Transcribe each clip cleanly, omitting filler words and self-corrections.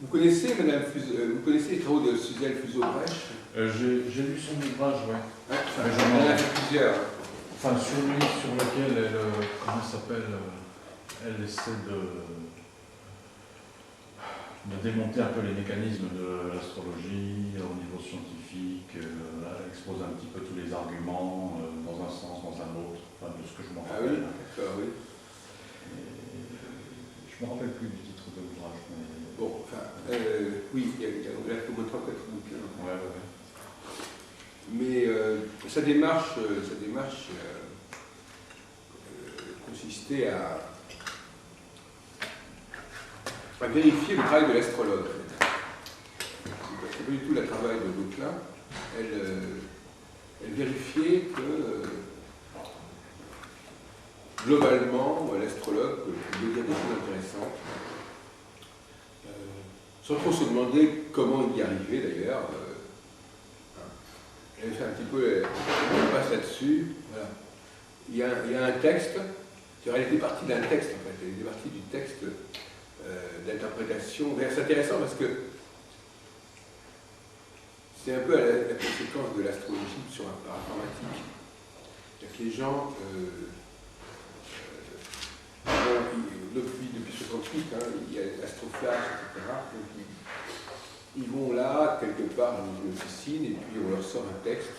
Vous connaissez, vous connaissez les travaux de Suzelle Fuseau-Brecht? J'ai lu son ouvrage, oui. Ouais, elle en a fait plusieurs. Enfin, sur lequel elle, comment ça s'appelle, elle essaie de démonter un peu les mécanismes de l'astrologie au niveau scientifique. Elle expose un petit peu tous les arguments dans un sens, dans un autre, enfin, de ce que je me rappelle. Ah oui, d'accord, oui. Je ne me rappelle plus du titre de l'ouvrage. Mais... Bon, enfin, oui, il y a au moins 3 ou 4 bouquins. Ouais, ouais. Mais sa démarche consistait à vérifier le travail de l'astrologue. C'est pas du tout le travail de Gauquelin. Elle vérifiait que globalement, l'astrologue pouvait dire des choses intéressantes, sans trop se demander comment il y arrivait d'ailleurs. Elle fait un petit peu, on passe là-dessus. Voilà. Il y a un texte, elle était partie d'un texte en fait, elle était partie du texte d'interprétation. C'est intéressant parce que c'est un peu la conséquence de l'astrologie par informatique. C'est-à-dire que les gens, depuis 68, hein, il y a l'Astroflash, etc. Donc, ils vont là, quelque part, dans une officine, et puis on leur sort un texte.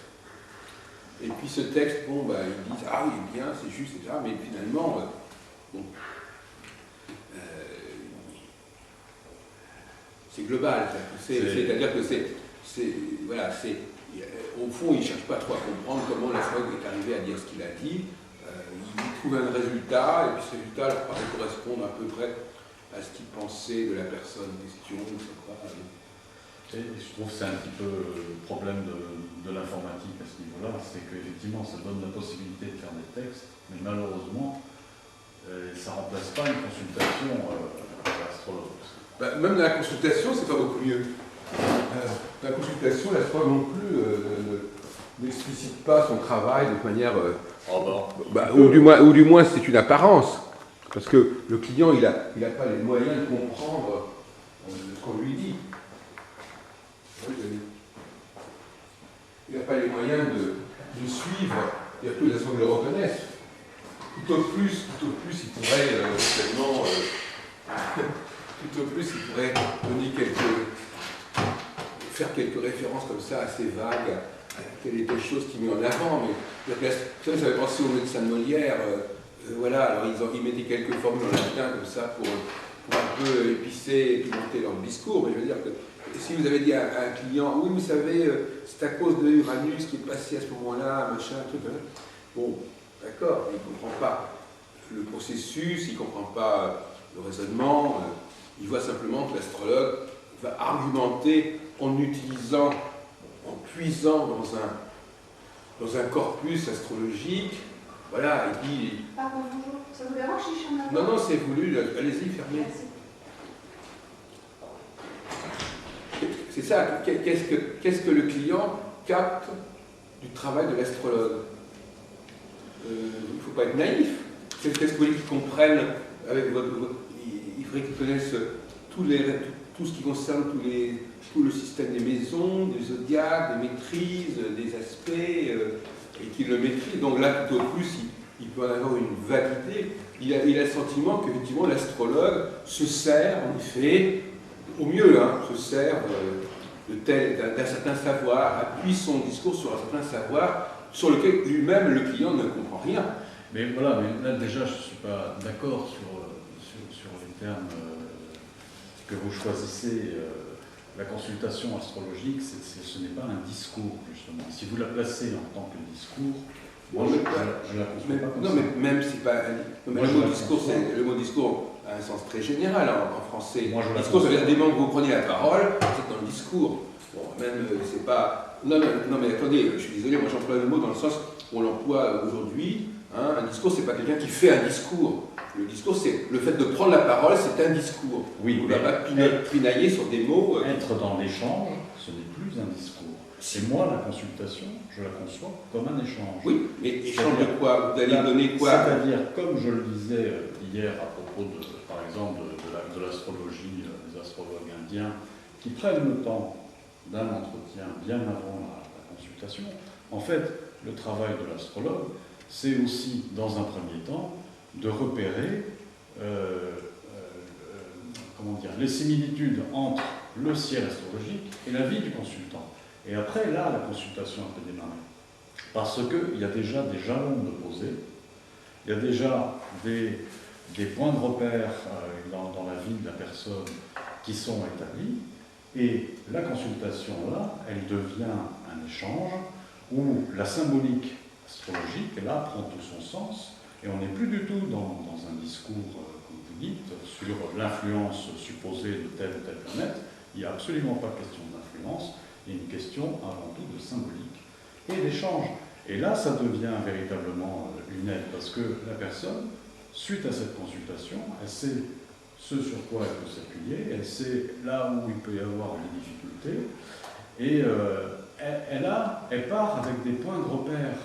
Et puis ce texte, bon, bah, ils disent « Ah, il est bien, c'est juste, etc. » Mais finalement, bon, c'est global. C'est-à-dire que voilà, au fond, ils ne cherchent pas trop à comprendre comment l'astrologue est arrivé à dire ce qu'il a dit. Ils trouvent un résultat, et puis ce résultat leur paraît correspondre à peu près à ce qu'ils pensaient de la personne en question, etc. Et je trouve que c'est un petit peu le problème de l'informatique à ce niveau-là, c'est qu'effectivement ça donne la possibilité de faire des textes, mais malheureusement ça ne remplace pas une consultation à l'astrologue. Bah, même dans la consultation, c'est pas beaucoup mieux. Dans la consultation, l'astrologue non plus n'explicite pas son travail de manière... ou du moins c'est une apparence, parce que le client il a pas les moyens de comprendre ce qu'on lui dit. Il n'a pas les moyens de suivre, il y a peu d'astrologues le reconnaissent. Tout au plus, il pourrait tout au plus, il pourrait donner faire quelques références comme ça assez vagues à telle et telle chose qu'il met en avant. Mais ça avait pensé au médecin de Molière. Voilà, alors ils mettaient quelques formules en latin comme ça pour un peu épicer et pimenter leur discours. Mais je veux dire que si vous avez dit à un client, oui, vous savez, c'est à cause de Uranus qui est passé à ce moment-là, machin, truc, bon, d'accord, il ne comprend pas le processus, il ne comprend pas le raisonnement, il voit simplement que l'astrologue va argumenter en puisant dans un corpus astrologique. Voilà, et puis... Pardon, bonjour, ça vous dérange si je suis en Non, c'est voulu, allez-y, fermez. Merci. C'est ça, qu'est-ce que le client capte du travail de l'astrologue? Il ne faut pas être naïf. Qu'est-ce que vous voulez qu'ils comprennent avec il faudrait qu'ils connaissent tout ce qui concerne tout le système des maisons, des zodiaques, des maîtrises, des aspects, et qu'ils le maîtrisent. Donc là, tout au plus, il peut en avoir une vague idée. Il a le sentiment qu'effectivement l'astrologue se sert, en effet, au mieux, hein, se sert d'un certain savoir, appuie son discours sur un certain savoir sur lequel lui-même, le client, ne comprend rien. Mais voilà, mais là déjà, je ne suis pas d'accord sur les termes que vous choisissez. La consultation astrologique, ce n'est pas un discours, justement. Si vous la placez en tant que discours, moi, je la conçois pas comme ça. Non, mais même si pas... le mot discours a un sens très général en français. Moi, le discours, ça veut dire des mots que vous preniez la parole, c'est dans le discours. Bon, même, c'est pas... Non, mais attendez, je suis désolé, moi j'emploie le mot dans le sens où on l'emploie aujourd'hui. Hein, un discours, c'est pas quelqu'un qui fait un discours. Le discours, c'est le fait de prendre la parole, c'est un discours. Oui, on ne va pas pinailler sur des mots. Être dans l'échange, ce n'est plus un discours. C'est moi, la consultation, je la conçois comme un échange. Oui, mais échange de quoi? Vous allez donner quoi? C'est-à-dire, comme je le disais hier à propos, par exemple, de l'astrologie, des astrologues indiens qui prennent le temps d'un entretien bien avant la consultation. En fait, le travail de l'astrologue, c'est aussi, dans un premier temps, de repérer les similitudes entre le ciel astrologique et la vie du consultant. Et après, là, la consultation peut démarrer. Parce qu'il y a déjà des jalons de poser, il y a déjà des points de repère dans la vie de la personne qui sont établis, et la consultation, là, elle devient un échange où la symbolique astrologique, là, prend tout son sens, et on n'est plus du tout dans un discours, comme vous dites, sur l'influence supposée de telle ou telle planète. Il n'y a absolument pas question d'influence, il y a une question avant tout de symbolique et d'échange. Et là, ça devient véritablement une aide, parce que la personne, suite à cette consultation, elle sait ce sur quoi elle peut s'appuyer, elle sait là où il peut y avoir des difficultés, et elle part avec des points de repère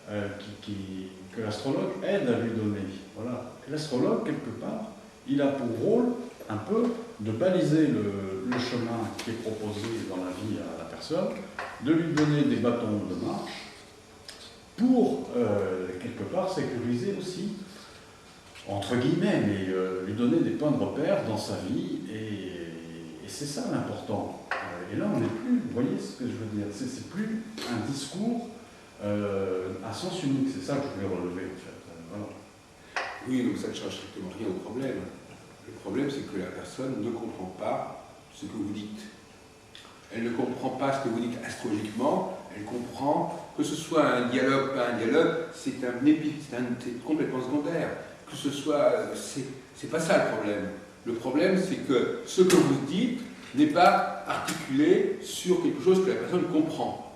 que l'astrologue aide à lui donner. Voilà. L'astrologue, quelque part, il a pour rôle un peu de baliser le chemin qui est proposé dans la vie à la personne, de lui donner des bâtons de marche pour, quelque part, sécuriser aussi, entre guillemets, mais lui donner des points de repère dans sa vie, et c'est ça l'important. Et là, on n'est plus, vous voyez ce que je veux dire, c'est plus un discours à sens unique, c'est ça que je voulais relever, en fait. Voilà. Oui, donc ça ne change strictement rien au problème. Le problème, c'est que la personne ne comprend pas ce que vous dites. Elle ne comprend pas ce que vous dites astrologiquement, elle comprend que ce soit un dialogue, pas un dialogue, c'est complètement secondaire. Que ce soit, c'est pas ça le problème. Le problème, c'est que ce que vous dites n'est pas articulé sur quelque chose que la personne comprend.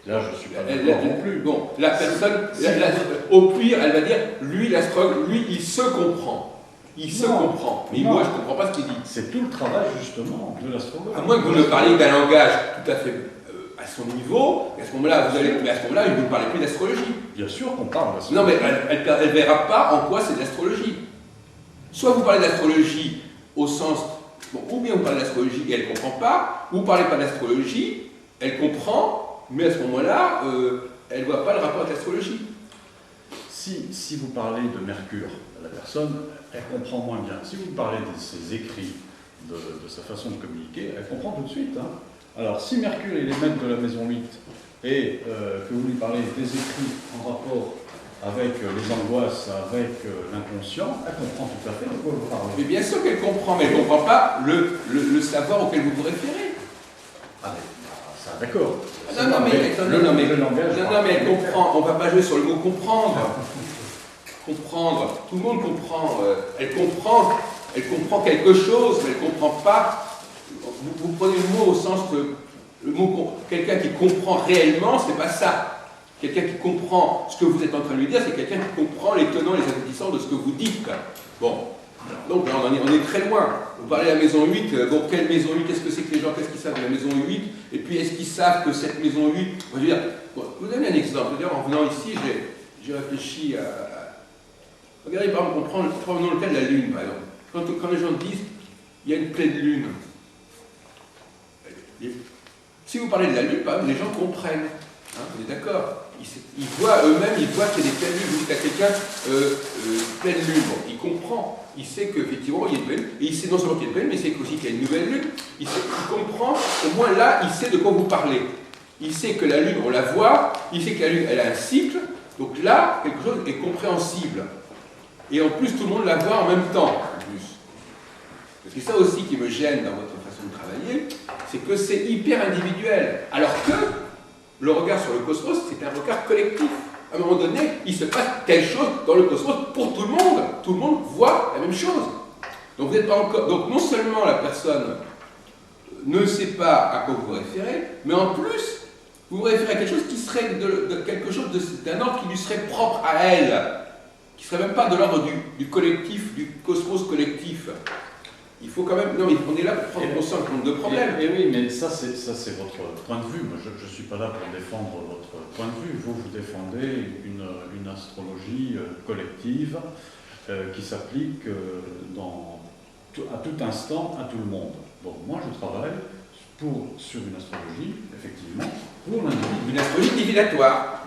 Là, je ne suis pas d'accord non plus. Bon, la personne, au pire, elle va dire, lui, l'astrologue, lui, il se comprend. Il se comprend. Mais moi, je ne comprends pas ce qu'il dit. C'est tout le travail, justement, de l'astrologue. À moins que vous ne parliez d'un langage tout à fait à son niveau, et à ce moment-là, vous ne parlez plus d'astrologie. Bien sûr qu'on parle d'astrologie. Non, mais elle ne verra pas en quoi c'est de l'astrologie. Soit vous parlez d'astrologie au sens... Bon, ou bien vous parlez d'astrologie et elle ne comprend pas, ou vous ne parlez pas d'astrologie, elle comprend, mais à ce moment-là, elle ne voit pas le rapport avec l'astrologie. Si vous parlez de Mercure, la personne, elle comprend moins bien. Si vous parlez de ses écrits, de sa façon de communiquer, elle comprend tout de suite. Hein. Alors, si Mercure est maître de la maison 8 et que vous lui parlez des écrits en rapport avec les angoisses, avec l'inconscient, elle comprend tout à fait de quoi vous parlez. Mais bien sûr qu'elle comprend, mais elle ne comprend pas le savoir auquel vous vous référez. Ah, mais ça, d'accord. Non, mais elle comprend. On ne va pas jouer sur le mot comprendre. Comprendre, tout le monde comprend. Elle comprend quelque chose, mais elle ne comprend pas. Vous prenez le mot au sens que le mot quelqu'un qui comprend réellement, c'est pas ça. Quelqu'un qui comprend ce que vous êtes en train de lui dire, c'est quelqu'un qui comprend les tenants et les aboutissants de ce que vous dites. Bon, donc là, on est très loin. Vous parlez de la maison 8, bon, quelle maison 8, qu'est-ce que c'est que les gens, qu'est-ce qu'ils savent de la maison 8, et puis est-ce qu'ils savent que cette maison 8, je veux dire, bon, je vous donne un exemple. Je veux dire, en venant ici, j'ai réfléchi à... Regardez, par exemple, prenons le cas de la Lune, par exemple. Quand les gens disent, il y a une pleine Lune, si vous parlez de la Lune, par exemple, les gens comprennent. Hein, on est d'accord. Ils voient eux-mêmes, ils voient qu'il y a des pleines lunes. Vous dites à quelqu'un, pleine lune, bon, il comprend. Il sait qu'effectivement, il y a une pleine lune. Et il sait non seulement qu'il y a une pleine lune, mais il sait aussi qu'il y a une nouvelle lune. Il comprend, au moins là, il sait de quoi vous parlez. Il sait que la lune, on la voit. Il sait que la lune, elle a un cycle. Donc là, quelque chose est compréhensible. Et en plus, tout le monde la voit en même temps. En plus. Parce que ça aussi qui me gêne dans votre façon de travailler, c'est que c'est hyper individuel. Alors que le regard sur le cosmos, c'est un regard collectif. À un moment donné, il se passe quelque chose dans le cosmos pour tout le monde. Tout le monde voit la même chose. Donc, vous n'êtes pas encore... Donc non seulement la personne ne sait pas à quoi vous vous référez, mais en plus, vous vous référez à quelque chose qui serait quelque chose d'un ordre qui lui serait propre à elle, qui ne serait même pas de l'ordre du collectif, du cosmos collectif. Il faut quand même... Non, mais on est là pour prendre conscience de problèmes. Et oui, mais ça, c'est votre point de vue. Moi, je ne suis pas là pour défendre votre point de vue. Vous défendez une astrologie collective qui s'applique dans à tout instant, à tout le monde. Donc moi je travaille sur une astrologie, effectivement, pour l'individu. Une astrologie divinatoire.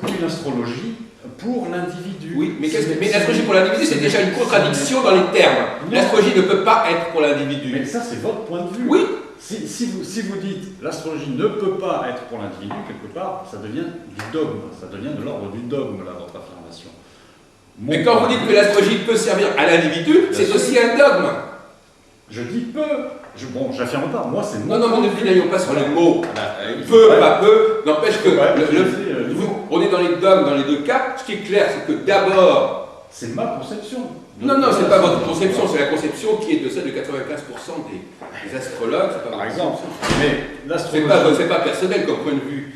Pour une astrologie pour l'individu. Oui, mais l'astrologie pour l'individu, c'est déjà une contradiction dans les termes. L'astrologie ne peut pas être pour l'individu. Mais ça, c'est votre point de vue. Oui. Si vous dites l'astrologie ne peut pas être pour l'individu, quelque part, ça devient du dogme. Ça devient de l'ordre du dogme, là, votre affirmation. Mais quand vous dites que l'astrologie peut servir à l'individu, c'est aussi un dogme. Je dis peu. Bon, j'affirme pas. Moi, c'est mon. Non, ne n'ayons pas sur le mot. Peu, pas peu. N'empêche que on est dans les dogmes dans les deux cas. Ce qui est clair, c'est que d'abord. C'est ma conception. Non, c'est pas votre conception, c'est la conception qui est de celle de 95% des astrologues. Pas par exemple. Mais l'astrologie. C'est pas personnel comme point de vue.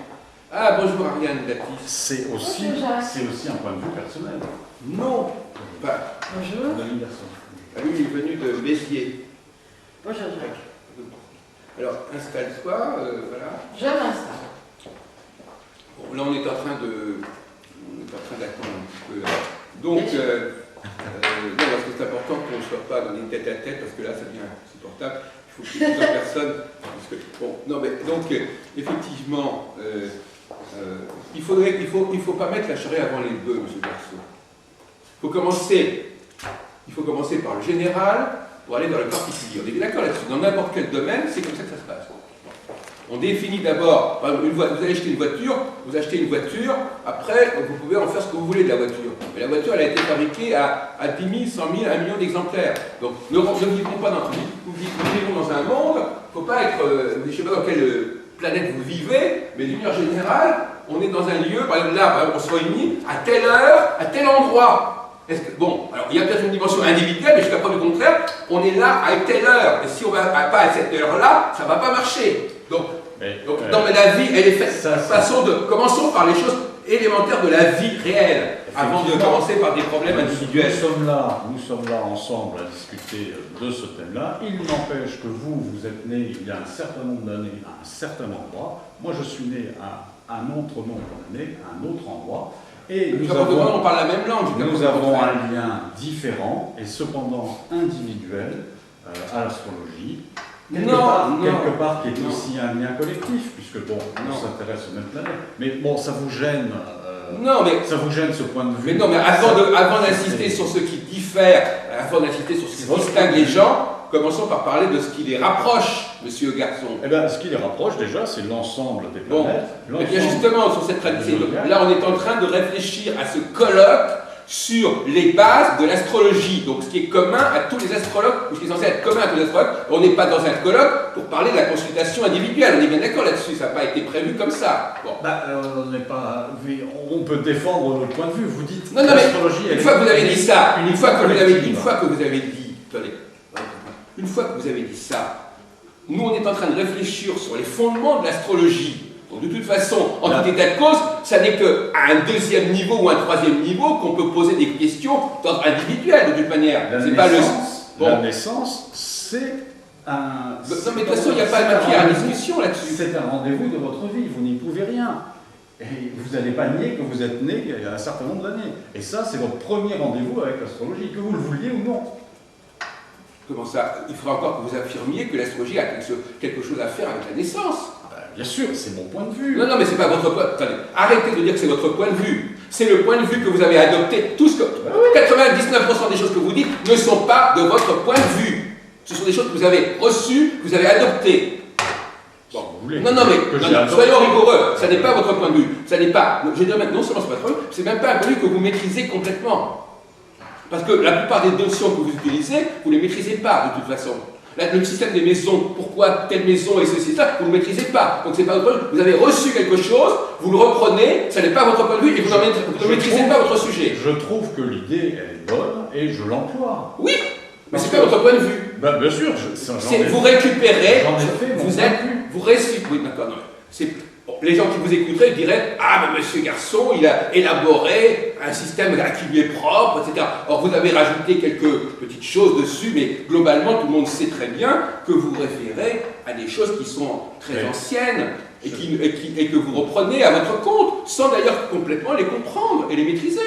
Ah, bonjour Ariane Datis. C'est aussi un point de vue personnel. Non. Bonjour. Lui, il est venu de Béziers. Bonjour Jacques. Alors, installe-toi, voilà. Je m'installe. Bon, là, on est en train d'attendre un petit peu. Là. Donc, non, parce que c'est important qu'on ne soit pas dans les tête-à-tête, parce que là, ça devient insupportable. Il faut qu'il y ait plusieurs personnes. Parce que, bon, non, mais donc, effectivement, il faut pas mettre la charrue avant les bœufs, monsieur Garçon. Il faut commencer par le général pour aller dans le particulier. On est d'accord là-dessus. Dans n'importe quel domaine, c'est comme ça que ça se passe. On définit d'abord, vous allez acheter une voiture, après, vous pouvez en faire ce que vous voulez de la voiture. Mais la voiture, elle a été fabriquée à 10 000, 100 000, 1 million d'exemplaires. Donc, ne vivons pas dans nous vivons dans un monde, il ne faut pas être, je ne sais pas dans quelle planète vous vivez, mais d'une manière générale, on est dans un lieu, par exemple là, on se réunit à telle heure, à tel endroit. Bon, alors il y a peut-être une dimension individuelle, mais jusqu'à preuve du contraire, on est là à telle heure. Et si on ne va pas à cette heure-là, ça ne va pas marcher. Donc, non, mais la vie, elle est faite. Commençons par les choses élémentaires de la vie réelle, avant de commencer par des problèmes individuels. Nous sommes là ensemble à discuter de ce thème-là. Il n'empêche que vous êtes né il y a un certain nombre d'années à un certain endroit. Moi, je suis né à un autre nombre d'années, à un autre endroit. Et on parle la même langue. Nous avons un lien différent et cependant individuel à l'astrologie. Quelque part qui est aussi un lien collectif, puisque bon, on s'intéresse aux mêmes planètes. Mais bon, ça vous gêne. Ça vous gêne ce point de vue. Mais non, mais avant d'insister sur ce qui diffère, avant d'insister sur ce qui distingue les gens, commençons par parler de ce qui les rapproche, monsieur Garçon. Eh bien, ce qui les rapproche déjà, c'est l'ensemble des planètes. Et bien justement, sur cette tradition, là on est en train de réfléchir à ce colloque sur les bases de l'astrologie. Donc ce qui est commun à tous les astrologues, ou ce qui est censé être commun à tous les astrologues, on n'est pas dans un colloque pour parler de la consultation individuelle. On est bien d'accord là-dessus, ça n'a pas été prévu comme ça. Bon. On peut défendre notre point de vue. Vous dites non, l'astrologie. Une fois que vous avez dit ça, une fois que vous avez dit ça, nous on est en train de réfléchir sur les fondements de l'astrologie. Donc de toute façon, en tout état de cause, ça n'est qu'à un deuxième niveau ou un troisième niveau qu'on peut poser des questions d'ordre individuel de toute manière. La naissance, c'est un... Non mais de toute façon, il n'y a pas de matière à discussion là-dessus. C'est un rendez-vous de votre vie, vous n'y pouvez rien. Et vous n'allez pas nier que vous êtes né il y a un certain nombre d'années. Et ça, c'est votre premier rendez-vous avec l'astrologie, que vous le vouliez ou non. Comment ça? Il faudra encore que vous affirmiez que l'astrologie a quelque chose à faire avec la naissance. Bien sûr, c'est mon point de vue. Non, mais c'est pas votre point. Attendez, arrêtez de dire que c'est votre point de vue. C'est le point de vue que vous avez adopté. 99% des choses que vous dites ne sont pas de votre point de vue. Ce sont des choses que vous avez reçues, que vous avez adoptées. Bon. Soyons rigoureux. Ça n'est pas votre point de vue. Ça n'est pas. Je dirais même, non seulement c'est pas votre point de vue, c'est même pas un point de vue que vous maîtrisez complètement. Parce que la plupart des notions que vous utilisez, vous ne les maîtrisez pas de toute façon. Le système des maisons, pourquoi telle maison et ceci, ça, vous ne le maîtrisez pas. Donc c'est pas votre point de vue. Vous avez reçu quelque chose, vous le reprenez, ça n'est pas votre point de vue et vous ne maîtrisez pas votre sujet. Je trouve que l'idée, elle est bonne et je l'emploie. Oui, mais c'est pas votre point de vue. Bien sûr, vous récupérez, vous récupérez. Oui, d'accord, non. Les gens qui vous écouteraient diraient « Ah, mais monsieur Garçon, il a élaboré un système qui lui est propre, etc. » Or, vous avez rajouté quelques petites choses dessus, mais globalement, tout le monde sait très bien que vous référez à des choses qui sont très anciennes et que vous reprenez à votre compte, sans d'ailleurs complètement les comprendre et les maîtriser.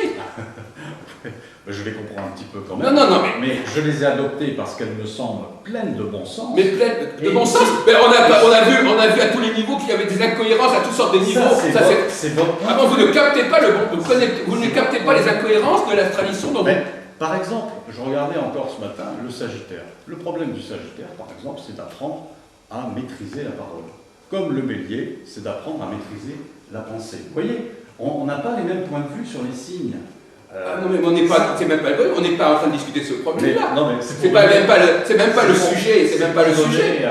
Je les comprends un petit peu quand même. Non, mais je les ai adoptées parce qu'elles me semblent pleines de bon sens. Mais pleines de bon sens. Mais on a vu à tous les niveaux qu'il y avait des incohérences à toutes sortes de niveaux. C'est votre point. Avant, vous ne captez pas vous ne captez pas les incohérences de la tradition dont Par exemple, je regardais encore ce matin le Sagittaire. Le problème du Sagittaire, par exemple, c'est d'apprendre à maîtriser la parole. Comme le Bélier, c'est d'apprendre à maîtriser la pensée. Vous voyez, on n'a pas les mêmes points de vue sur les signes. Non mais on n'est pas, c'est même pas le on n'est pas en train de discuter de ce problème-là. C'est même pas le sujet, c'est même pas le sujet.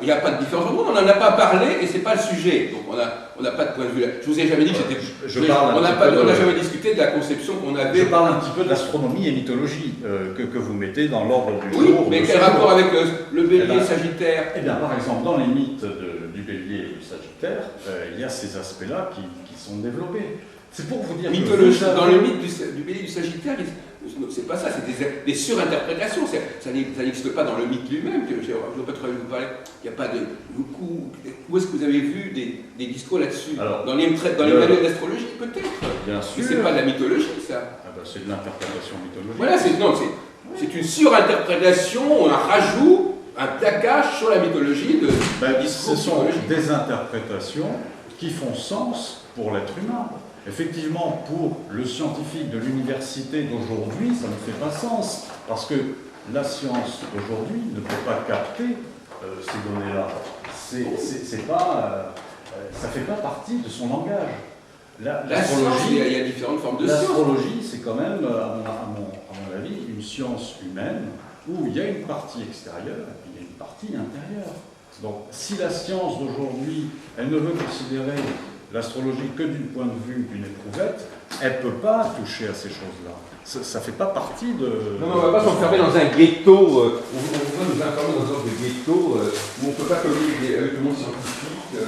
Il n'y a pas de différence entre nous, on n'en a pas parlé et c'est pas le sujet. Donc on n'a pas de point de vue là. Je vous ai jamais dit que j'étais. On n'a jamais discuté de la conception qu'on avait. Je parle un petit peu de l'astronomie et mythologie que vous mettez dans l'ordre du jour. Oui, mais quel rapport avec le Bélier Sagittaire? Eh bien, par exemple, dans les mythes du Bélier et du Sagittaire, il y a ces aspects-là qui sont développés. C'est pour vous dire mythologie, dans le mythe du Bélier et du Sagittaire, c'est pas ça, c'est des surinterprétations. Ça n'existe pas dans le mythe lui-même. Je ne veux pas trop vous parler. Il n'y a pas de. Où est-ce que vous avez vu des discours là-dessus? Dans les manuels d'astrologie, peut-être. Bien sûr. Mais c'est pas de la mythologie, ça. Ah ben, c'est de l'interprétation mythologique. Voilà, c'est une surinterprétation, un rajout, un plaquage sur la mythologie de ce sont des interprétations qui font sens pour l'être humain. Effectivement, pour le scientifique de l'université d'aujourd'hui, ça ne fait pas sens, parce que la science d'aujourd'hui ne peut pas capter ces données-là. Ça ne fait pas partie de son langage. L'astrologie, il y a différentes formes de science. L'astrologie, c'est quand même, à mon avis, une science humaine où il y a une partie extérieure et puis il y a une partie intérieure. Donc, si la science d'aujourd'hui, elle ne veut considérer l'astrologie que du point de vue d'une éprouvette, elle ne peut pas toucher à ces choses-là. Ça ne fait pas partie de... Non, on ne va pas s'enfermer dans un ghetto, on va nous enfermer dans un genre de ghetto où on ne peut pas communiquer avec le monde scientifique,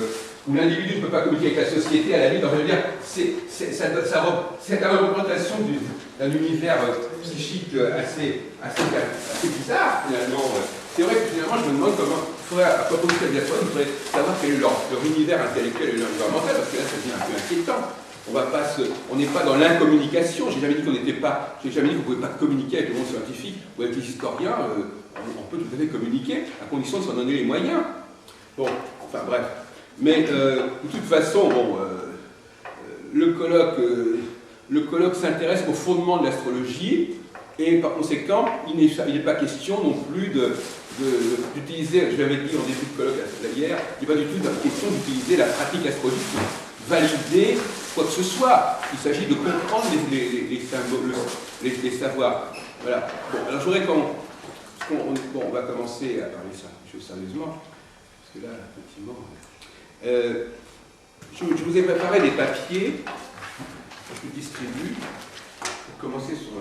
où l'individu ne peut pas communiquer avec la société, à la limite. Je veux dire, c'est la représentation d'un univers psychique assez bizarre, finalement. C'est vrai que finalement, je me demande comment, à propos de cette diaspora, il faudrait savoir quel est leur univers intellectuel et leur environnemental, parce que là, ça devient un peu inquiétant. On n'est pas dans l'incommunication. J'ai jamais dit qu'on ne pouvait pas communiquer avec le monde scientifique ou avec les historiens. On peut tout à fait communiquer, à condition de s'en donner les moyens. Bon, enfin bref. Mais de toute façon, le colloque s'intéresse au fondement de l'astrologie. Et par conséquent, il n'est pas question non plus d'utiliser, je l'avais dit en début de colloque hier, il n'est pas du tout question d'utiliser la pratique astrologique pour valider quoi que ce soit. Il s'agit de comprendre les savoirs. Voilà. Bon, alors je voudrais on va commencer à parler ça sérieusement, parce que là, effectivement, je vous ai préparé des papiers que je vous distribue pour commencer sur...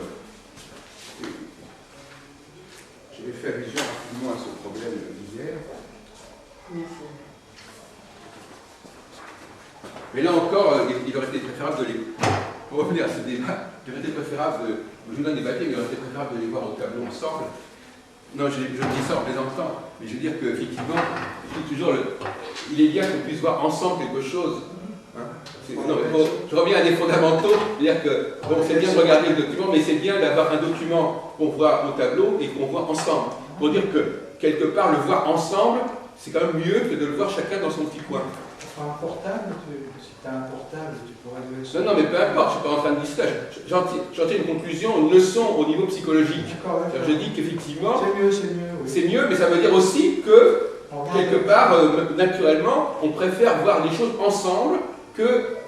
J'ai fait allusion rapidement à ce problème d'hier. Merci. Mais là encore, il aurait été préférable de les... Pour revenir à ce débat, il aurait été préférable de... Je vous donne des papiers, mais il aurait été préférable de les voir au tableau ensemble. Non, je dis ça en plaisantant, mais je veux dire qu'effectivement, je dis toujours, il est bien qu'on puisse voir ensemble quelque chose. Hein, je reviens à des fondamentaux, c'est-à-dire que c'est bien de regarder le document, mais c'est bien d'avoir un document qu'on voit au tableau et qu'on voit ensemble. Pour dire que, quelque part, le voir ensemble, c'est quand même mieux que de le voir chacun dans son petit coin. Un portable, si tu as un portable, tu pourrais le... Non, mais peu importe, je ne suis pas en train de dire ça. J'en tire une conclusion, une leçon au niveau psychologique. Je dis qu'effectivement, c'est mieux, mais ça veut dire aussi que, quelque part, naturellement, on préfère voir les choses ensemble que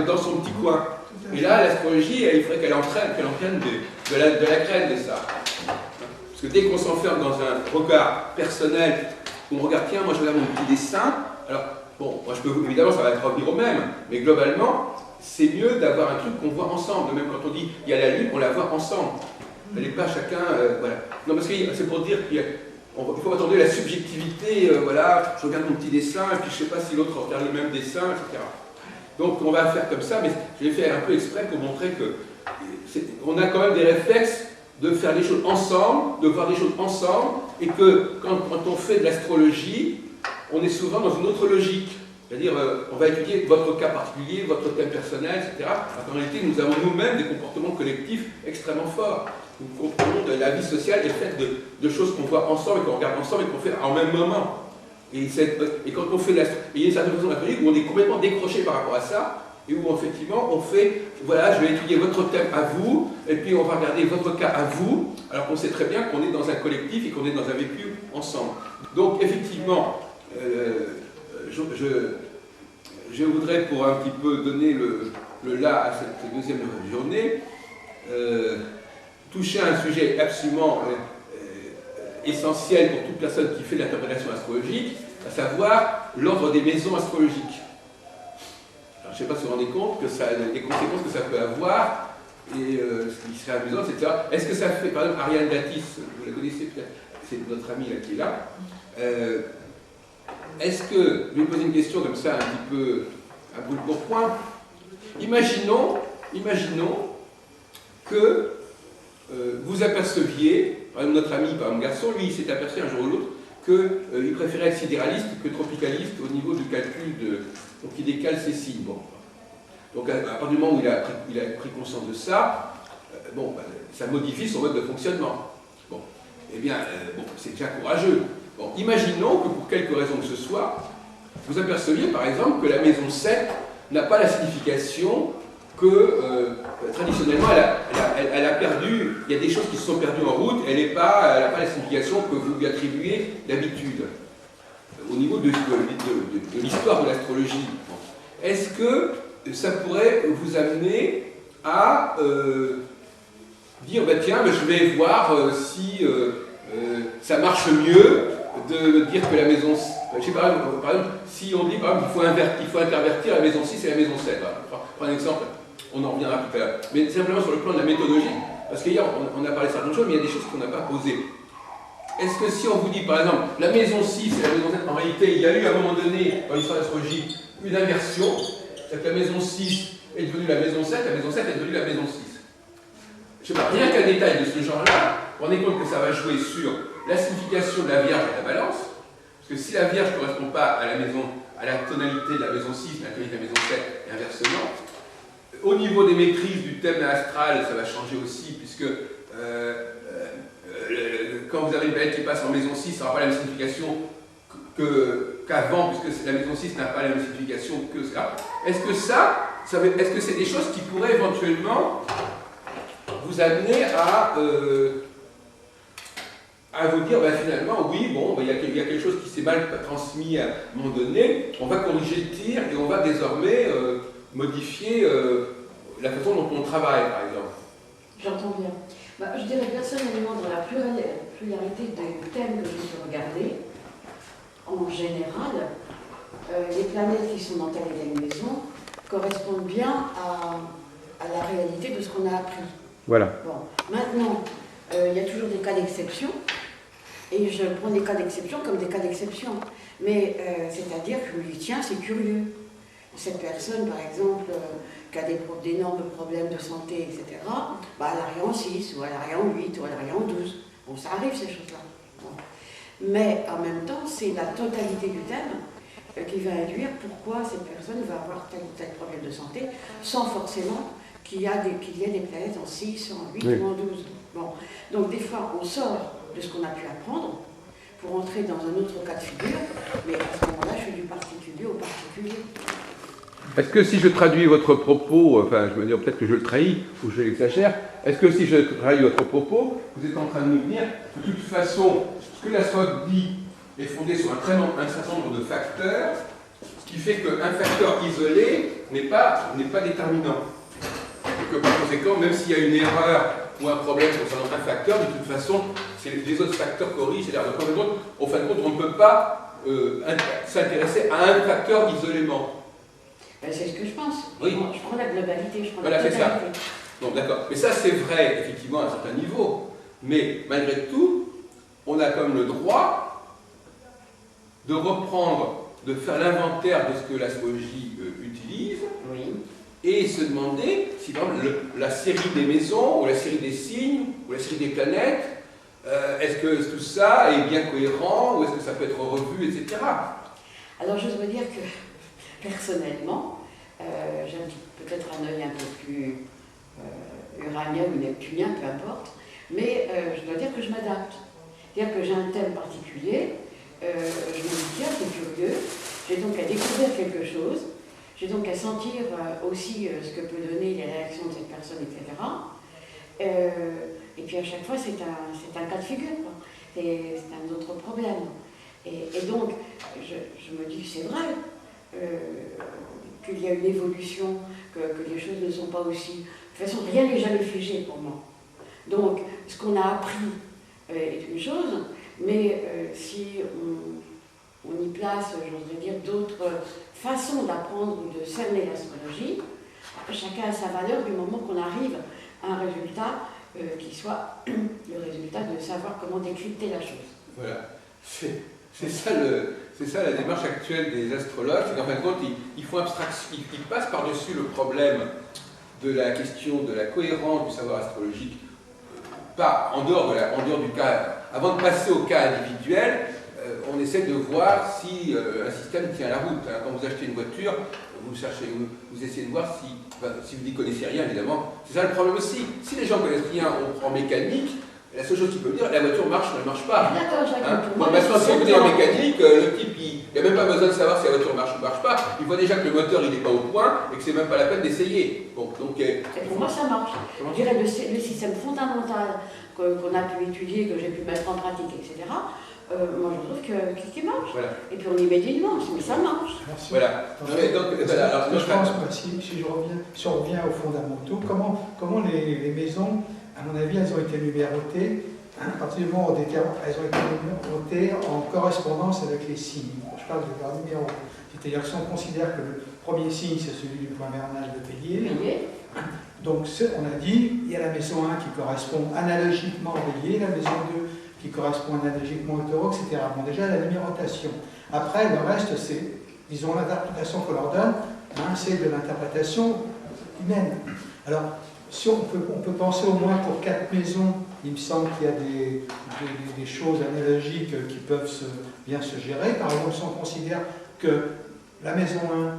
dans son petit coin. Et là, l'astrologie, il faudrait qu'elle entraîne de la graine de ça. Parce que dès qu'on s'enferme dans un regard personnel, on regarde, tiens, moi je regarde mon petit dessin, alors, bon, moi je peux, évidemment, ça va être revenir au même, mais globalement, c'est mieux d'avoir un truc qu'on voit ensemble. Même quand on dit, il y a la lune, on la voit ensemble. Elle n'est pas chacun, voilà. Non, parce que c'est pour dire qu'il faut attendre la subjectivité, voilà, je regarde mon petit dessin, et puis je ne sais pas si l'autre regarde le même dessin, etc. Donc on va faire comme ça, mais je l'ai fait un peu exprès pour montrer qu'on a quand même des réflexes de faire les choses ensemble, de voir les choses ensemble, et que quand on fait de l'astrologie, on est souvent dans une autre logique. C'est-à-dire, on va étudier votre cas particulier, votre thème personnel, etc. Alors qu'en réalité, nous avons nous-mêmes des comportements collectifs extrêmement forts. Nous comprenons que la vie sociale est faite de choses qu'on voit ensemble et qu'on regarde ensemble et qu'on fait en même moment. Et quand on fait il y a une certaine façon d'après où on est complètement décroché par rapport à ça, et où effectivement on fait, voilà, je vais étudier votre thème à vous, et puis on va regarder votre cas à vous, alors qu'on sait très bien qu'on est dans un collectif et qu'on est dans un vécu ensemble. Donc effectivement, je voudrais, pour un petit peu donner le là à cette deuxième journée, toucher à un sujet absolument essentiel pour toute personne qui fait de l'interprétation astrologique, à savoir l'ordre des maisons astrologiques. Alors, je ne sais pas si vous vous rendez compte que les conséquences que ça peut avoir, et ce qui serait amusant, c'est de savoir, est-ce que ça fait, par exemple, Ariane Datis, vous la connaissez peut-être, c'est notre amie là, qui est là, est-ce que, je vais poser une question comme ça, un petit peu à brûle pour point, imaginons que vous aperceviez, par exemple notre ami, par exemple garçon, lui il s'est aperçu un jour ou l'autre qu'il préférait être sidéraliste que tropicaliste au niveau du calcul donc il décale ses signes. Bon. Donc à partir du moment où il a pris conscience de ça, ça modifie son mode de fonctionnement. Bon. Eh bien, c'est déjà courageux. Bon, imaginons que pour quelque raison que ce soit, vous aperceviez par exemple que la maison 7 n'a pas la signification que traditionnellement elle a perdu, il y a des choses qui se sont perdues en route, elle n'a pas la signification que vous lui attribuez d'habitude au niveau de l'histoire de l'astrologie. Est-ce que ça pourrait vous amener à dire, tiens, je vais voir si ça marche mieux de dire que la maison... Je sais pas, par exemple, si on dit par exemple qu'il faut intervertir la maison 6 et la maison 7. Voilà. Prends un exemple, on en reviendra tout à l'heure. Mais simplement sur le plan de la méthodologie, parce qu'hier on a parlé de certaines choses, mais il y a des choses qu'on n'a pas posées. Est-ce que si on vous dit par exemple, la maison 6 et la maison 7, en réalité, il y a eu à un moment donné, dans l'histoire de l'astrologie, une inversion, c'est-à-dire que la maison 6 est devenue la maison 7, la maison 7 est devenue la maison 6. Je ne sais pas, rien qu'un détail de ce genre-là, on est compte que ça va jouer sur la signification de la Vierge et de la Balance, parce que si la Vierge ne correspond pas à la tonalité de la maison 6, mais à la tonalité de la maison 7, et inversement, au niveau des maîtrises du thème astral, ça va changer aussi, puisque quand vous avez une planète qui passe en maison 6, ça n'aura pas la même signification qu'avant, puisque la maison 6 n'a pas la même signification que ça. Est-ce que est-ce que c'est des choses qui pourraient éventuellement vous amener à vous dire, finalement, oui, il y a quelque chose qui s'est mal transmis à un moment donné, on va corriger le tir et on va désormais modifier la façon dont on travaille, par exemple. J'entends bien. Je dirais personnellement, dans la pluralité des thèmes que j'ai regardés, en général, les planètes qui sont dans telle et telle maison correspondent bien à la réalité de ce qu'on a appris. Voilà. Bon, maintenant, il y a toujours des cas d'exception, et je prends des cas d'exception comme des cas d'exception. Mais c'est-à-dire que je me dis, tiens, c'est curieux. Cette personne, par exemple, qui a d'énormes problèmes de santé, etc., elle a rien en 6, ou elle a rien en 8, ou elle a rien en 12. Bon, ça arrive, ces choses-là. Bon. Mais en même temps, c'est la totalité du thème qui va induire pourquoi cette personne va avoir tel ou tel problème de santé, sans forcément qu'il y ait des planètes en 6, en 8 ou en 12. Bon. Donc des fois, on sort de ce qu'on a pu apprendre pour entrer dans un autre cas de figure, mais à ce moment-là, je fais du particulier au particulier. Est-ce que si je traduis votre propos, je me dis peut-être que je le trahis ou je l'exagère, est-ce que si je traduis votre propos, vous êtes en train de nous dire que de toute façon, ce que l'astrologue dit est fondé sur un certain nombre de facteurs, ce qui fait qu'un facteur isolé n'est pas déterminant. Et que par conséquent, même s'il y a une erreur ou un problème concernant un facteur, de toute façon, les autres facteurs corrigent. C'est-à-dire qu'en fin de compte, on ne peut pas s'intéresser à un facteur isolément. C'est ce que je pense. Oui. Je prends la globalité, je prends voilà, la totalité. c'est ça. Donc d'accord. Mais ça, c'est vrai, effectivement, à un certain niveau. Mais malgré tout, on a comme le droit de reprendre, de faire l'inventaire de ce que l'astrologie utilise, Oui. et se demander si, par exemple, la série des maisons, ou la série des signes, ou la série des planètes, est-ce que tout ça est bien cohérent, ou est-ce que ça peut être revu, etc. Alors, je dois dire que personnellement, j'ai peut-être un œil un peu plus uranien ou neptunien, peu importe, mais je dois dire que je m'adapte. C'est-à-dire que j'ai un thème particulier, je me dis tiens, c'est curieux, j'ai donc à découvrir quelque chose, j'ai donc à sentir aussi ce que peut donner les réactions de cette personne, etc. Et puis à chaque fois, c'est un cas de figure, quoi. C'est un autre problème. Et donc, je me dis, c'est vrai qu'il y a une évolution, que les choses ne sont pas aussi... De toute façon, rien n'est jamais figé pour moi. Donc, ce qu'on a appris est une chose, mais si on y place, j'oserais dire, d'autres façons d'apprendre ou de cerner l'astrologie, chacun a sa valeur du moment qu'on arrive à un résultat qui soit le résultat de savoir comment décrypter la chose. Voilà. C'est ça la démarche actuelle des astrologues, c'est qu'en fin de compte, ils font abstraction, ils passent par-dessus le problème de la question de la cohérence du savoir astrologique, pas en dehors du cas. Avant de passer au cas individuel, on essaie de voir si un système tient la route. Quand vous achetez une voiture, vous essayez de voir si vous n'y connaissez rien, évidemment. C'est ça le problème aussi. Si les gens ne connaissent rien en mécanique, la seule chose qu'ils peuvent dire, la voiture marche ou ne marche pas. D'accord, Bon, maintenant, si vous venez en mécanique, le type, il n'a même pas besoin de savoir si la voiture marche ou ne marche pas. Il voit déjà que le moteur, il n'est pas au point et que c'est même pas la peine d'essayer. Bon, donc, et pour moi, ça marche. Je dirais le système fondamental qu'on a pu étudier, que j'ai pu mettre en pratique, etc., moi, je trouve qu'il marche. Voilà. Et puis on y met des nuances, mais ça marche. Merci. Voilà. Non, mais donc, voilà. Alors, je pense, si on revient aux fondamentaux, comment les maisons, à mon avis, elles ont été numérotées, à partir du moment où elles ont été numérotées en correspondance avec les signes. Je parle de leur numéro. C'est-à-dire que si on considère que le premier signe, c'est celui du point vernal de Bélier, donc on a dit, il y a la maison 1 qui correspond analogiquement au Bélier, la maison 2 qui correspond analogiquement au Taureau, etc. Bon, déjà, la numérotation. Après, le reste, c'est, disons, l'interprétation qu'on leur donne, c'est de l'interprétation humaine. Alors, si on peut penser au moins pour 4 maisons, il me semble qu'il y a des choses analogiques qui peuvent bien se gérer. Par exemple, si on considère que la maison 1,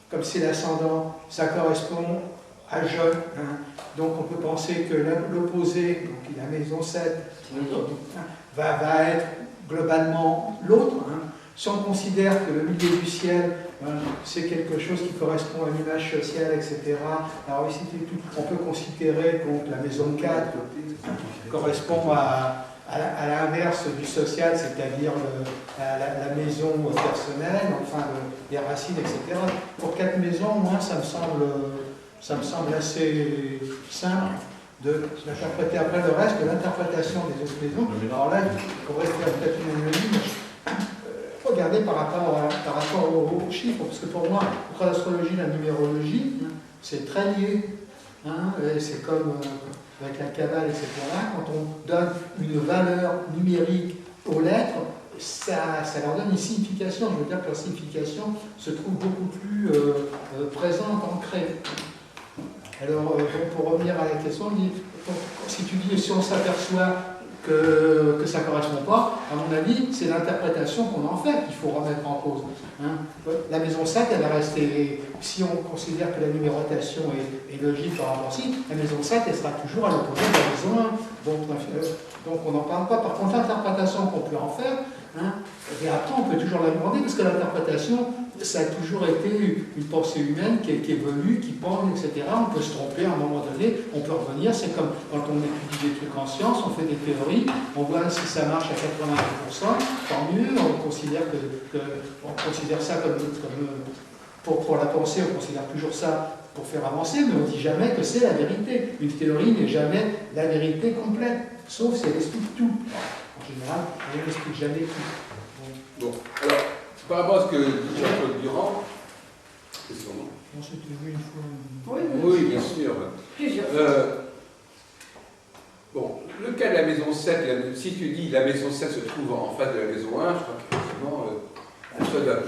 comme c'est l'ascendant, ça correspond à jeune, donc on peut penser que l'opposé, donc la maison 7, va être globalement l'autre. Si on considère que le milieu du ciel, c'est quelque chose qui correspond à l'image sociale, etc. Alors ici, on peut considérer que la maison 4 correspond à l'inverse du social, c'est-à-dire la maison personnelle, enfin les racines, etc. Pour 4 maisons, moi, ça me semble assez simple d'interpréter après le reste de l'interprétation des autres maisons. Alors là, il faudrait faire peut-être une analyse. Regardez par rapport aux chiffres, parce que pour moi, entre l'astrologie et la numérologie, c'est très lié. C'est comme avec la cabale, etc. Quand on donne une valeur numérique aux lettres, ça leur donne une signification. Je veux dire que leur signification se trouve beaucoup plus présente, ancrée. Alors, pour revenir à la question, si on s'aperçoit que ça ne correspond pas, à mon avis, c'est l'interprétation qu'on en fait qu'il faut remettre en cause. La maison 7, elle va rester, si on considère que la numérotation est logique par rapport à ci, la maison 7, elle sera toujours à l'opposé de la maison 1. Donc on n'en parle pas. Par contre, l'interprétation qu'on peut en faire, et après on peut toujours la demander, parce que l'interprétation, ça a toujours été une pensée humaine qui évolue, qui pense, etc. On peut se tromper à un moment donné, on peut revenir. C'est comme quand on étudie des trucs en sciences, on fait des théories, on voit si ça marche à 90%, tant mieux, on considère ça comme pour la pensée, on considère toujours ça pour faire avancer, mais on ne dit jamais que c'est la vérité. Une théorie n'est jamais la vérité complète, sauf si elle explique tout. En général, elle n'explique jamais tout. Bon, alors, par rapport à ce que dit Jean-Claude Durand, c'est son nom. On s'était vu une fois. Oui, bien sûr. Plusieurs. Bon, le cas de la maison 7, si tu dis la maison 7 se trouve en face de la maison 1, je crois qu'effectivement,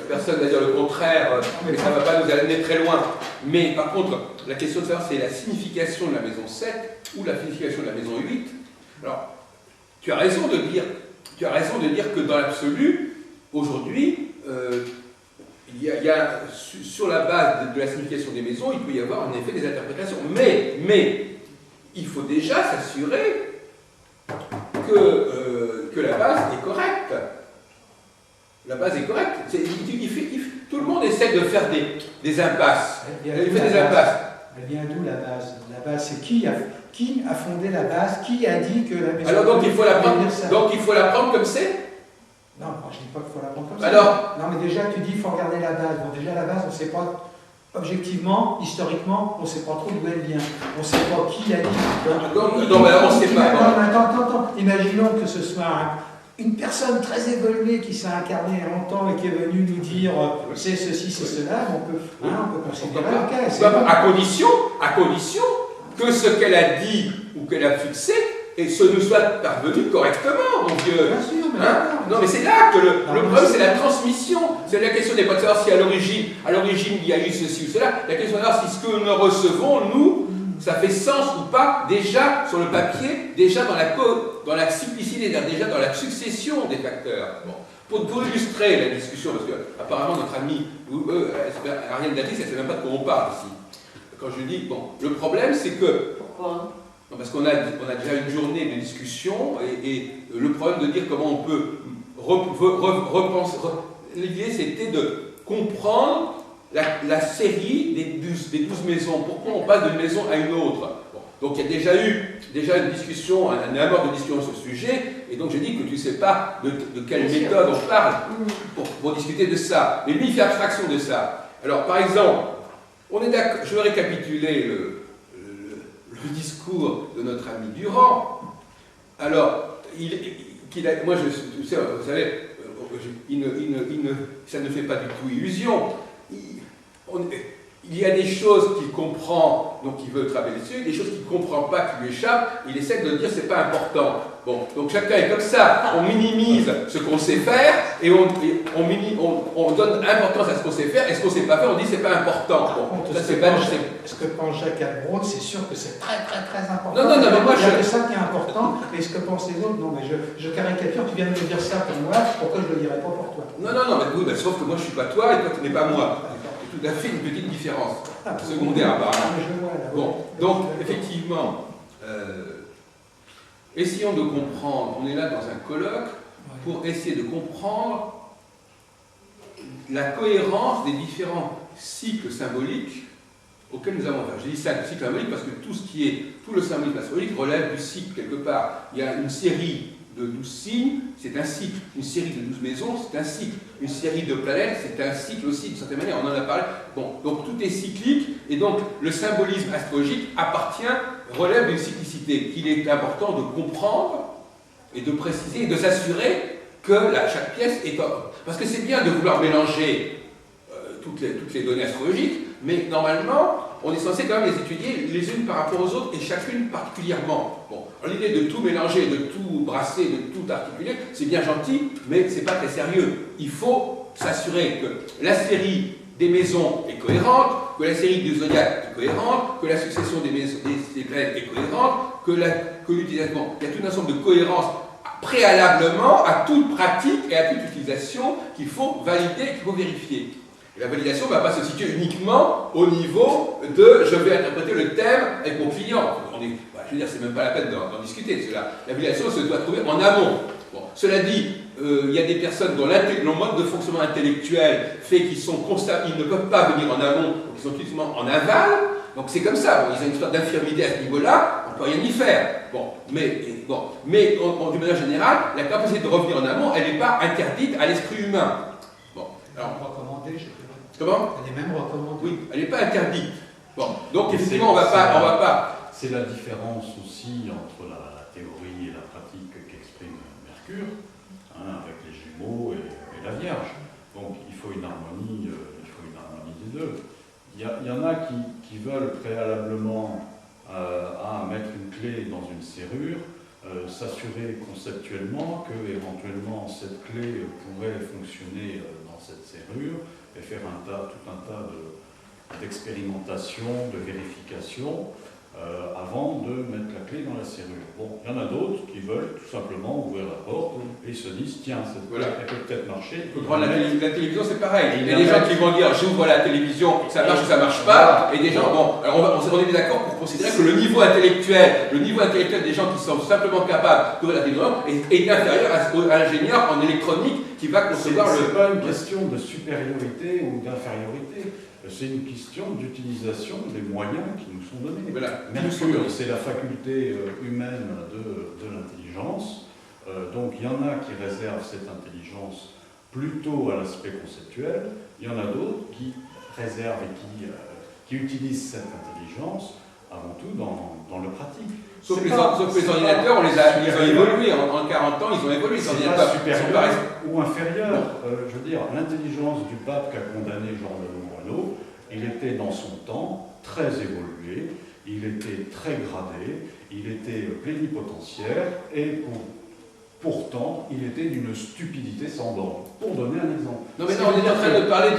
personne ne va dire le contraire, mais ça ne va pas nous amener très loin. Mais par contre, la question de savoir c'est la signification de la maison 7 ou la signification de la maison 8. Alors, tu as raison de dire que dans l'absolu, aujourd'hui, il sur la base de la signification des maisons, il peut y avoir en effet des interprétations. Mais il faut déjà s'assurer que la base est correcte. La base est correcte. Tout le monde essaie de faire des impasses. Il fait des impasses. Elle vient d'où la base? La base, c'est qui a fondé la base? Qui a dit que la maison... Alors donc il faut la prendre comme c'est? Non, je ne dis pas qu'il faut la prendre comme ça. Alors? Non, mais déjà, tu dis qu'il faut regarder la base. Bon, déjà, la base, on ne sait pas, objectivement, historiquement, on ne sait pas trop d'où elle vient. On ne sait pas qui a dit. Non, mais alors on ne sait pas. Attends. Imaginons que ce soit une personne très évoluée qui s'est incarnée il y a longtemps et qui est venue nous dire c'est ceci, c'est cela. On peut considérer. À condition que ce qu'elle a dit ou qu'elle a fixé et ce nous soit parvenu correctement, mon vieux. Bien sûr, mais non, mais c'est là que le problème, c'est la transmission. C'est la question n'est pas de savoir si à l'origine il y a eu ceci ou cela. La question est de savoir si ce que nous recevons, nous, ça fait sens ou pas, déjà sur le papier, déjà dans la simplicité, déjà dans la succession des facteurs. Bon. Pour illustrer la discussion, parce que apparemment notre ami Ariane Datis, elle ne sait même pas de quoi on parle ici. Quand je dis, bon, le problème c'est que... Pourquoi? Non, parce qu'on a déjà une journée de discussion et le problème de dire comment on peut repenser. L'idée c'était de comprendre la série des 12 maisons. Pourquoi on passe d'une maison à une autre? Bon, donc il y a déjà eu une discussion, un abord de discussion sur ce sujet, et donc je dis que tu ne sais pas de quelle méthode on parle pour discuter de ça. Mais lui il fait abstraction de ça. Alors par exemple, je vais récapituler le discours de notre ami Durand. Alors, moi, vous savez, ça ne fait pas du tout illusion. Il y a des choses qu'il comprend, donc il veut travailler dessus, des choses qu'il ne comprend pas, qui lui échappent, il essaie de dire c'est pas important. Bon, donc chacun est comme ça, on minimise ce qu'on sait faire et on donne importance à ce qu'on sait faire, et ce qu'on ne sait pas faire, on dit c'est pas important. Bon, ça c'est pas ce que pense Jacques Albrod, c'est sûr que c'est très important. Non, mais moi il y a que ça qui est important, et ce que pensent les autres, non, mais je caricature, tu viens de me dire ça pour moi, pourquoi je ne le dirais pas pour toi? Non, mais oui, sauf que moi je ne suis pas toi et toi tu n'es pas moi. C'est tout à fait une petite différence secondaire apparemment. Bon, donc effectivement, essayons de comprendre, on est là dans un colloque pour essayer de comprendre la cohérence des différents cycles symboliques auxquels nous avons affaire. Je dis cycle symbolique parce que tout le symbolisme symbolique relève du cycle quelque part. Il y a une série de 12 signes, c'est un cycle. Une série de 12 maisons, c'est un cycle. Une série de planètes, c'est un cycle aussi, d'une certaine manière, on en a parlé. Bon, donc tout est cyclique, et donc le symbolisme astrologique relève d'une cyclicité qu'il est important de comprendre et de préciser et de s'assurer que chaque pièce est... Parce que c'est bien de vouloir mélanger toutes les données astrologiques, mais normalement, on est censé quand même les étudier les unes par rapport aux autres et chacune particulièrement. Bon, l'idée de tout mélanger, de tout brasser, de tout articuler, c'est bien gentil, mais c'est pas très sérieux. Il faut s'assurer que la série des maisons est cohérente, que la série du zodiaque est cohérente, que la succession des planètes est cohérente, que l'utilisation... Il y a tout un ensemble de cohérence préalablement à toute pratique et à toute utilisation qu'il faut valider et qu'il faut vérifier. Et la validation ne va pas se situer uniquement au niveau de je vais interpréter le thème avec mon client. Je veux dire, c'est même pas la peine d'en discuter. La validation se doit trouver en amont. Bon, cela dit, il y a des personnes dont le mode de fonctionnement intellectuel fait qu'ils ne peuvent pas venir en amont, donc ils sont uniquement en aval. Donc c'est comme ça. Bon, ils ont une sorte d'infirmité à ce niveau-là, on ne peut rien y faire. Mais d'une manière générale, la capacité de revenir en amont, elle n'est pas interdite à l'esprit humain. Bon, alors, recommandée, comment? Elle est même recommandée. Oui, elle n'est pas interdite. Bon, donc effectivement, on va pas. C'est la différence aussi entre la théorie et la pratique qu'exprime Mercure, avec les Jumeaux et la Vierge. Donc il faut une harmonie des deux. Il y en a qui veulent préalablement à mettre une clé dans une serrure, s'assurer conceptuellement que éventuellement cette clé pourrait fonctionner dans cette serrure et faire tout un tas d'expérimentation, de vérification, avant de mettre la clé dans la serrure. Bon, il y en a d'autres qui veulent tout simplement ouvrir la porte et se disent tiens, cette clé, elle peut peut-être marcher. La télévision, c'est pareil. Il y a des gens qui vont dire j'ouvre la télévision, ça marche ou ça marche pas. Et des gens, bon, alors on est d'accord pour considérer que le niveau intellectuel des gens qui sont simplement capables d'ouvrir la télévision est inférieur à l'ingénieur en électronique qui va concevoir le. C'est pas une question de supériorité ou d'infériorité. C'est une question d'utilisation des moyens qui nous sont donnés. Voilà. Mercure, c'est la faculté humaine de l'intelligence. Donc il y en a qui réservent cette intelligence plutôt à l'aspect conceptuel. Il y en a d'autres qui réservent et qui utilisent cette intelligence avant tout dans le pratique. Sauf que les ordinateurs, ils ont évolué. En 40 ans, ils ont évolué. C'est pas supérieur ou inférieur. Je veux dire, l'intelligence du pape qu'a condamné Jean de Monroe, il était dans son temps très évolué, il était très gradé, il était plénipotentiaire et pourtant il était d'une stupidité sans borne. Pour donner un exemple. Non mais non, on est en train de parler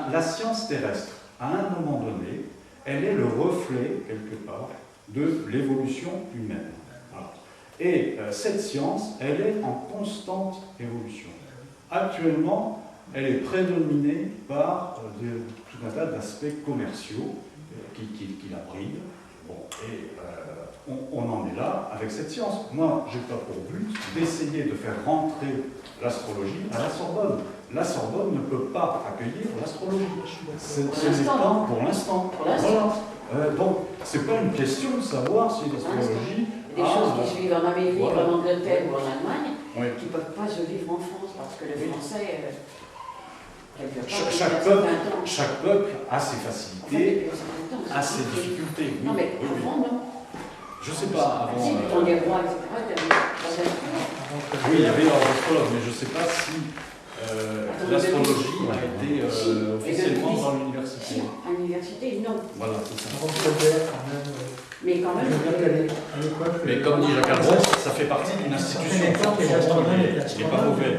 la science terrestre, à un moment donné, elle est le reflet, quelque part, de l'évolution humaine. Voilà. Et cette science, elle est en constante évolution. Actuellement, elle est prédominée par tout un tas d'aspects commerciaux qui la brident. Bon, et on en est là avec cette science. Moi, je n'ai pas pour but d'essayer de faire rentrer l'astrologie à la Sorbonne. La Sorbonne ne peut pas accueillir l'astrologie. Ce n'est pas pour l'instant. Voilà. Donc, ce n'est pas une question de savoir si l'astrologie... Des choses qui se vivent en Amérique, voilà. en Angleterre ou en Allemagne, oui. qui ne peuvent pas se vivre en France, parce que le français... Chaque peuple a ses facilités, a ses difficultés. Non, mais avant, non. Je ne sais pas, avant... Si, dans les rois, etc., oui, il y avait l'astrologue, mais je ne sais pas si l'astrologie a été officiellement dans l'université. À l'université, non. Voilà, c'est ça. Mais quand même... Mais comme dit Jacques Albon, ça fait partie d'une institution. Il n'est pas mauvais.